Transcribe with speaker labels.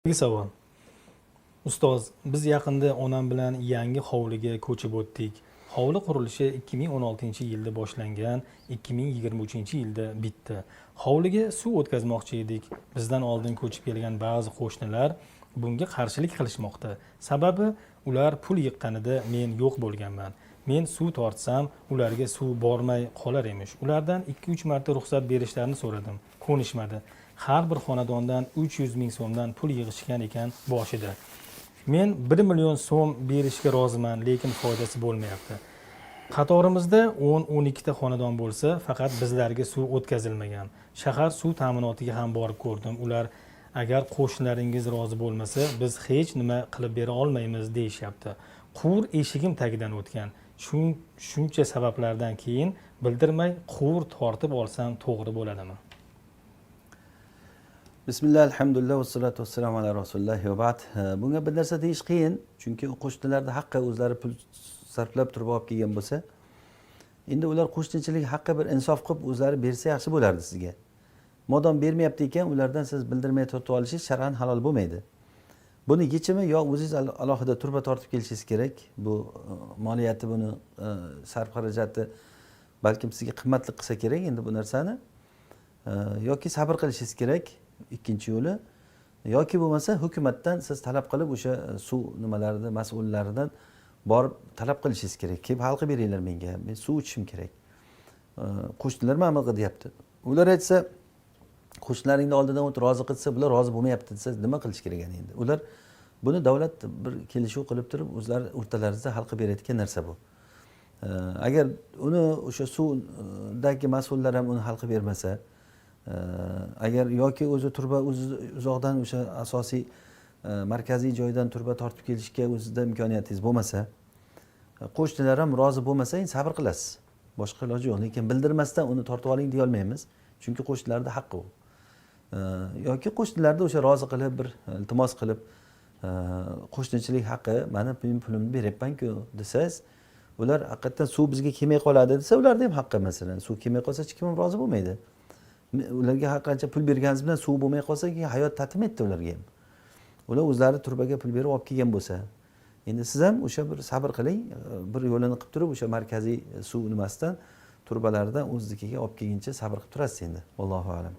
Speaker 1: Savol. Ustoz, biz yaqinda onam bilan yangi hovliga ko'chib o'tdik. Hovli qurilishi 2016-yilda boshlangan, 2023-yilda bitdi. Hovliga suv o'tkazmoqchi edik. Bizdan oldin ko'chib kelgan ba'zi qo'shnilar bunga qarshilik qilishmoqda. Sababi ular pul yiqqanida men yo'q bo'lganman. Men suv tortsam, ularga suv bormay qolar emish. Ulardan 2-3 marta ruxsat berishlarini so'radim. Ko'nishmadi. Har bir xonadondan 300 ming so'mdan pul yig'ishgan ekan boshida. Men 1 million so'm berishga roziman, lekin foydasi bo'lmayapti. Qatorimizda 10-12 ta xonadon bo'lsa, faqat bizlarga suv o'tkazilmagan. Shahar suv ta'minotiga ham borib ko'rdim. Ular agar qo'shnilaringiz rozi bo'lmasa, biz hech nima qilib bera olmaymiz deyishyapti. Quvur eshigim tagidan o'tgan. Shuncha sabablardan keyin bildirmay quvur tortib olsam to'g'ri bo'ladimi?
Speaker 2: Bismillah, alhamdulillah, vassalatu vassalamu ala rasulillah va ba'd. Bunga bir narsa deyish qiyin, chunki qo'shnilarda haqqi o'zlari pul sarflab turib olib kelgan bo'lsa, endi ular qo'shnichilik haqqi bir insof qilib o'zlari bersa yaxshi bo'lardi sizga. Modam bermayapti ekan, ulardan siz bildirmay tortib olishingiz shar'an halol bo'lmaydi. Buni yechimi yo o'zingiz alohida turba tortib kelishingiz kerak. Bu moliyati, buni sarf xarajati balkim sizga qimmatli qilsa kerak endi bu narsani. Yoki sabr qilishingiz kerak. Ikkinchi yo'li, yoki bo'lmasa hukumatdan siz talab qilib o'sha suv nimalarida mas'ullaridan borib talab qilishingiz kerak. Kelib hal qilib beringlar menga, men suv ichishim kerak. Qo'shnilar ma'mul qilyapti. Ular aytsa, qo'shnilaringni oldidan o'tib rozi qilsa, bular rozi bo'lmayapti desa, nima qilish kerak endi? Ular buni davlat bir kelishuv qilib turib, o'zlari o'rtalaringizda hal qilib berayotgan narsa bu. Agar uni o'sha suvdagi mas'ullar ham uni hal qilib bermasa, agar yoki o'zi turba uzoqdan o'sha asosiy markaziy joydan turba tortib kelishga o'zida imkoniyatingiz bo'lmasa, qo'shnilar ham rozi bo'lmasa, endi sabr qilasiz. Boshqa iloji yo'q. Lekin bildirmasdan uni tortib oling deya olmaymiz. Chunki qo'shnilarda haqqi u. Yoki qo'shnilarda o'sha rozi qilib bir iltimos qilib, qo'shnichilik haqqi, mana men pulimni beryapman-ku desangiz, ular haqiqatan suv bizga kelmay qoladi desa, ularda ham haqqi masalan. Suv kelmay qolsa hech kim ham rozi bo'lmaydi. Ularga har qancha pul berganingiz bilan suv bo'lmay qolsa, hayot tatimaydi ularga ham. Ular o'zlari turbaga pul berib olib kelgan bo'lsa, endi siz ham o'sha bir sabr qiling, bir yo'lini qilib turib o'sha markaziy suv nimasidan turbalardan o'znikiga olib kelguncha sabr qilib turasiz endi. Allohu a'lam.